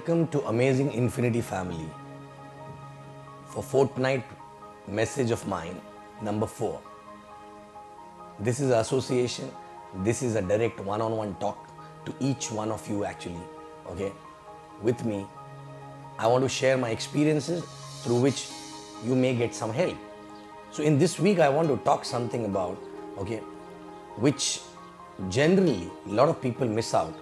Welcome to Amazing Infinity Family. For fortnight message of mine, number 4. This is association. This is a direct one-on-one talk to each one of you actually. Okay, with me. I want to share my experiences through which you may get some help. So in this week, I want to talk something about, which generally a lot of people miss out,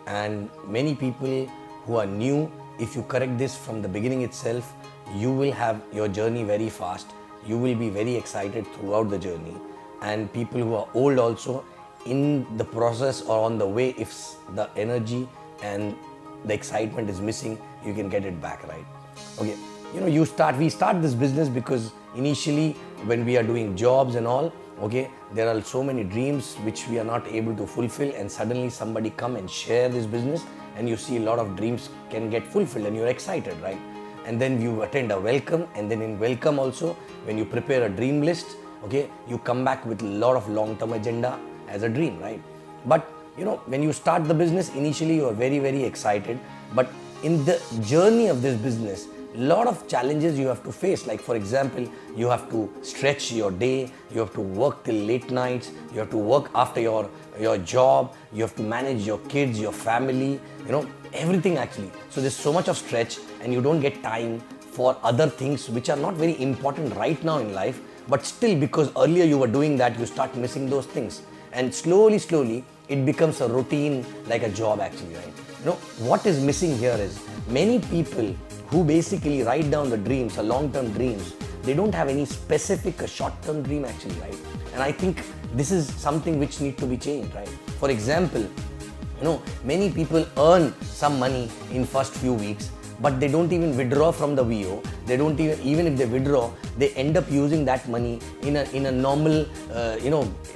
and many people who are new, if you correct this from the beginning itself, you will have your journey very fast. You will be very excited throughout the journey, and people who are old also, in the process or on the way, if the energy and the excitement is missing, you can get it back, right? Okay, we start this business because initially when we are doing jobs and all, there are so many dreams which we are not able to fulfill, and suddenly somebody come and share this business, and you see a lot of dreams can get fulfilled and you're excited, right? And then you attend a welcome, and then in welcome also, when you prepare a dream list, you come back with a lot of long-term agenda as a dream, right? But when you start the business, initially you are very, very excited, but in the journey of this business, lot of challenges you have to face. Like for example, you have to stretch your day, you have to work till late nights, you have to work after your job, you have to manage your kids, your family, everything actually. So there's so much of stretch, and you don't get time for other things which are not very important right now in life, but still, because earlier you were doing that, you start missing those things, and slowly it becomes a routine, like a job actually, right? What is missing here is many people who basically write down the dreams, long-term dreams, they don't have any specific short-term dream actually, right? And I think this is something which needs to be changed, right? For example, many people earn some money in first few weeks, but they don't even withdraw from the VO. They don't even if they withdraw, they end up using that money in a normal,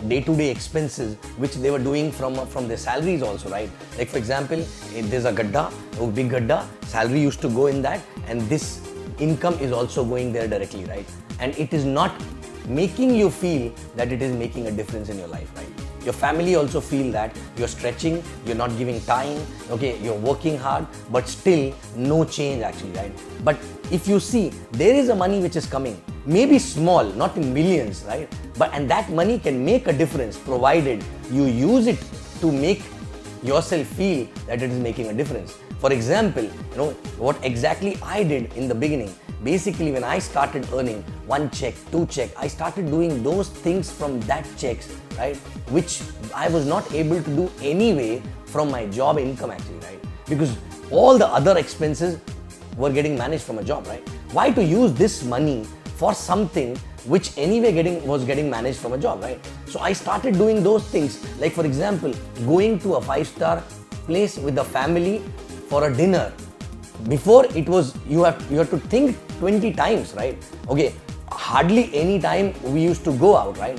day-to-day expenses which they were doing from their salaries also, right? Like for example, if there's a gadda, a big gadda, salary used to go in that, and this income is also going there directly, right? And it is not making you feel that it is making a difference in your life, right? Your family also feel that you're stretching, you're not giving time, you're working hard, but still no change actually, right? But if you see, there is a money which is coming, maybe small, not in millions, right? And that money can make a difference provided you use it to make yourself feel that it is making a difference. For example, what exactly I did in the beginning. Basically, when I started earning 1 check, 2 check, I started doing those things from that checks, right? Which I was not able to do anyway from my job income actually, right? Because all the other expenses were getting managed from a job, right? Why to use this money for something which anyway was getting managed from a job, right? So I started doing those things. Like for example, going to a 5-star place with the family for a dinner. Before it was, you have to think 20 times, right? Hardly any time we used to go out, right?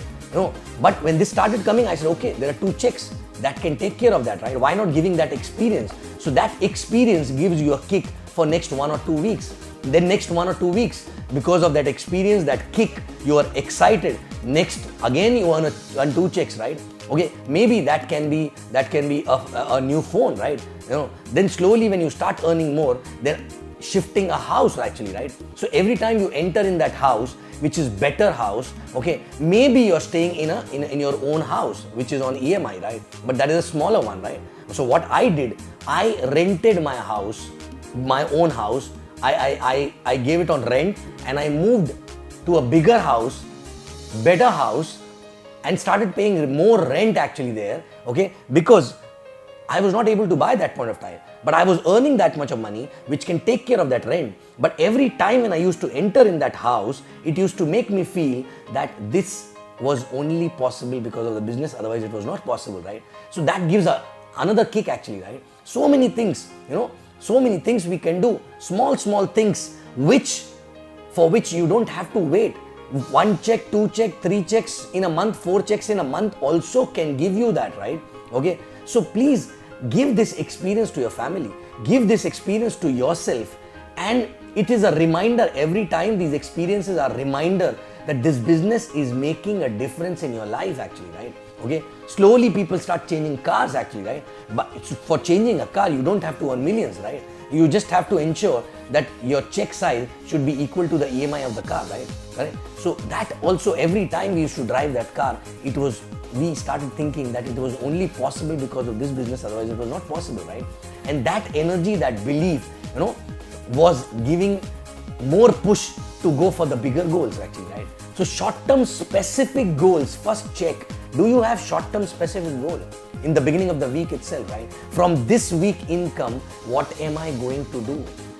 But when this started coming, I said, there are 2 checks that can take care of that, right? Why not giving that experience? So that experience gives you a kick for next 1 or 2 weeks. Then next 1 or 2 weeks, because of that experience, that kick, you are excited. Next, again you earn 2 checks, right? Maybe that can be a new phone, right? Then slowly when you start earning more, then shifting a house actually, right? So every time you enter in that house, which is better house, maybe you're staying in your own house, which is on EMI, right? But that is a smaller one, right? So what I did, I rented my house, my own house. I gave it on rent, and I moved to a bigger house, better house, and started paying more rent actually there, because I was not able to buy that point of time, but I was earning that much of money which can take care of that rent. But every time when I used to enter in that house, it used to make me feel that this was only possible because of the business, otherwise it was not possible, right? So that gives another kick actually, right? So many things, so many things we can do, small things for which you don't have to wait. 1 check, 2 check, 3 checks in a month, 4 checks in a month also can give you that, right? So please give this experience to your family, give this experience to yourself, and it is a reminder every time. These experiences are a reminder that this business is making a difference in your life actually, right? Slowly people start changing cars actually, right? But for changing a car, you don't have to earn millions, right? You just have to ensure that your check size should be equal to the EMI of the car, right? Correct? So that also, every time we used to drive that car, we started thinking that it was only possible because of this business, otherwise it was not possible, right? And that energy, that belief, was giving more push to go for the bigger goals actually, right? So short-term specific goals, first check, do you have short-term specific goal in the beginning of the week itself, right? From this week income, what am I going to do?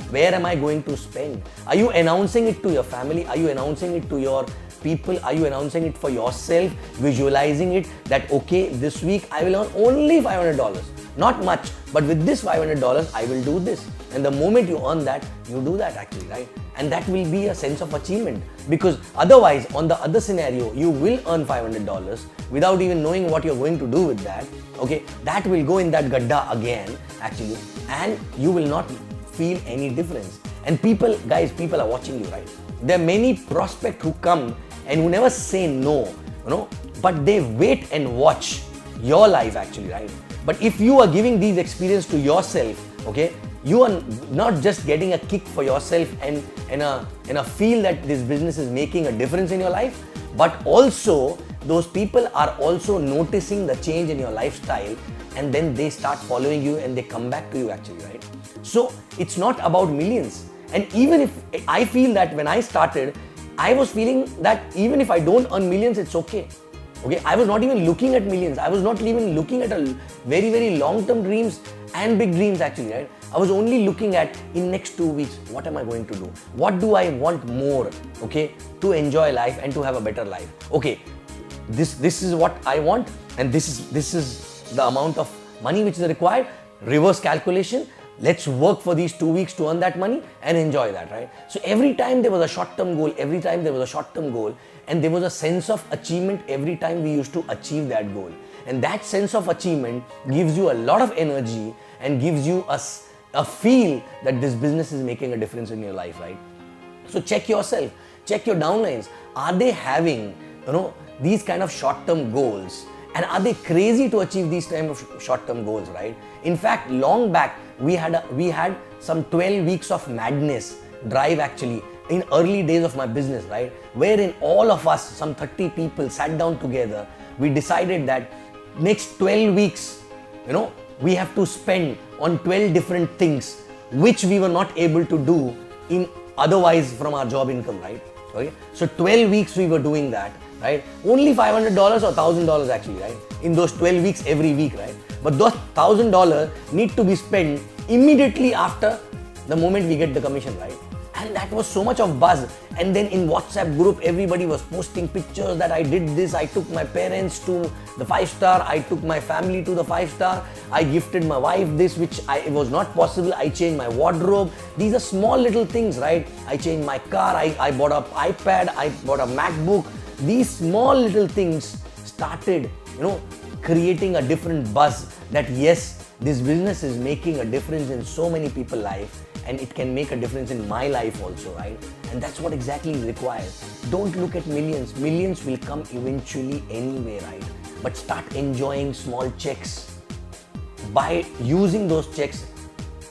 Where am I going to spend? Are you announcing it to your family? Are you announcing it to your people? Are you announcing it for yourself? Visualizing it that, okay, this week I will earn only $500. Not much, but with this $500, I will do this. And the moment you earn that, you do that actually, right? And that will be a sense of achievement, because otherwise, on the other scenario, you will earn $500 without even knowing what you're going to do with that. Okay, that will go in that gadda again actually, and you will not feel any difference. And people are watching you, right? There are many prospects who come and who never say no, but they wait and watch your life actually, right? But if you are giving these experience to yourself, okay, you are not just getting a kick for yourself and a feel that this business is making a difference in your life, but also those people are also noticing the change in your lifestyle, and then they start following you and they come back to you actually, right? So it's not about millions. And even if I feel that when I started, I was feeling that even if I don't earn millions, it's okay. Okay, I was not even looking at millions. I was not even looking at a very, very long-term dreams and big dreams actually, right? I was only looking at, in next 2 weeks, what am I going to do? What do I want more, okay, to enjoy life and to have a better life? Okay, this is what I want, and this is the amount of money which is required. Reverse calculation. Let's work for these 2 weeks to earn that money and enjoy that, right? So every time there was a short-term goal, and there was a sense of achievement every time we used to achieve that goal. And that sense of achievement gives you a lot of energy and gives you a feel that this business is making a difference in your life, right? So check yourself, check your downlines. Are they having, these kind of short-term goals? And are they crazy to achieve these kind of short-term goals, right? In fact, long back, we had some 12 weeks of madness drive actually in early days of my business, right? Wherein all of us, some 30 people, sat down together. We decided that next 12 weeks, we have to spend on 12 different things which we were not able to do in otherwise from our job income, right? Okay, so 12 weeks we were doing that, right? Only $500 or $1,000 actually, right? In those 12 weeks every week, right? But those $1,000 need to be spent immediately after the moment we get the commission, right? And that was so much of buzz. And then in WhatsApp group, everybody was posting pictures that I did this. I took my parents to the 5-star. I took my family to the 5-star. I gifted my wife this, which it was not possible. I changed my wardrobe. These are small little things, right? I changed my car. I bought an iPad. I bought a MacBook. These small little things started, creating a different buzz that yes, this business is making a difference in so many people's life. And it can make a difference in my life also, right? And that's what exactly is required. Don't look at millions. Millions will come eventually anyway, right? But start enjoying small checks by using those checks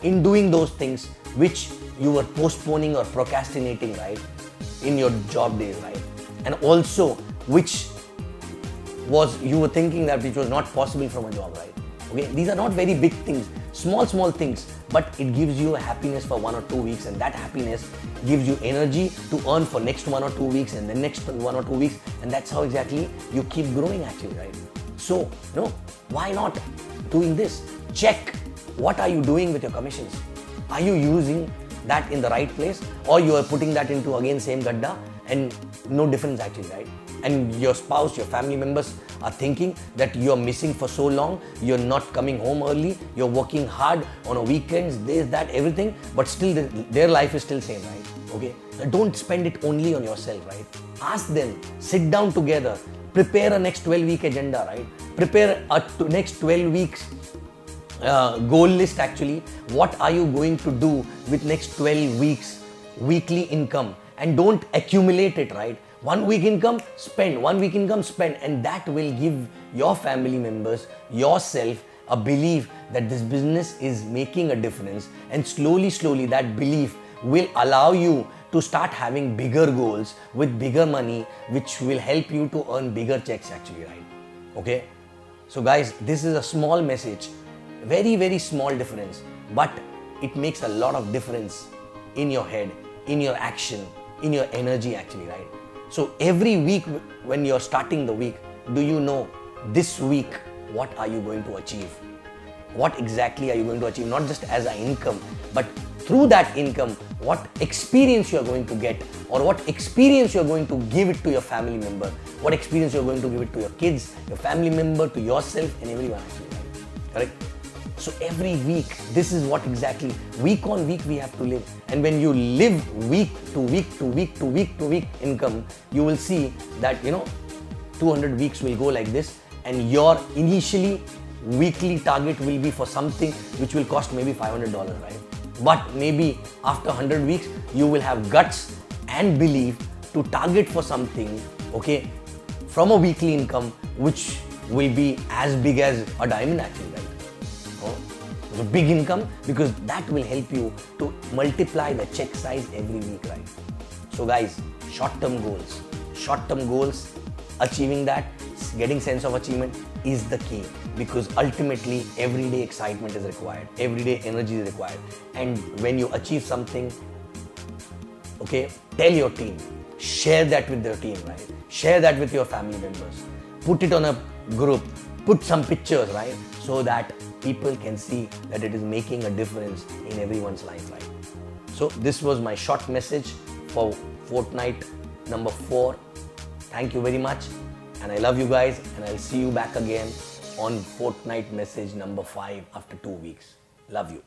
in doing those things which you were postponing or procrastinating, right? In your job days, right? And also which was you were thinking that which was not possible from a job, right? Okay, these are not very big things, small things, but it gives you a happiness for 1 or 2 weeks, and that happiness gives you energy to earn for next 1 or 2 weeks and the next 1 or 2 weeks, and that's how exactly you keep growing actually, right? So, why not doing this? Check what are you doing with your commissions. Are you using that in the right place, or you are putting that into again same gadda and no difference actually, right? And your spouse, your family members are thinking that you're missing for so long, you're not coming home early, you're working hard on a weekends, this, that, everything, but still their life is still same, right? Okay, so don't spend it only on yourself, right? Ask them, sit down together, prepare a next 12-week agenda, right? Prepare a next 12 weeks goal list actually. What are you going to do with next 12 weeks weekly income, and don't accumulate it, right? 1 week income, spend. 1 week income, spend. And that will give your family members, yourself, a belief that this business is making a difference, and slowly that belief will allow you to start having bigger goals with bigger money, which will help you to earn bigger checks actually, right? Okay? So guys, this is a small message, very small difference, but it makes a lot of difference in your head, in your action, in your energy actually, right? So every week when you're starting the week, do you know this week what are you going to achieve? What exactly are you going to achieve? Not just as an income, but through that income, what experience you are going to get, or what experience you are going to give it to your family member, what experience you are going to give it to your kids, your family member, to yourself and everyone actually, right? Correct? So every week, this is what exactly, week on week we have to live. And when you live week to week to week to week to week income, you will see that, 200 weeks will go like this, and your initially weekly target will be for something which will cost maybe $500, right? But maybe after 100 weeks, you will have guts and belief to target for something, okay, from a weekly income which will be as big as a diamond actually, right? So big income, because that will help you to multiply the check size every week, right? So guys, short-term goals, achieving that, getting sense of achievement is the key, because ultimately everyday excitement is required, everyday energy is required. And when you achieve something, okay, tell your team, share that with your team, right? Share that with your family members, put it on a group, put some pictures, right? So that people can see that it is making a difference in everyone's life, right? So this was my short message for fortnight number 4. Thank you very much, and I love you guys, and I'll see you back again on fortnight message number 5 after 2 weeks. Love you.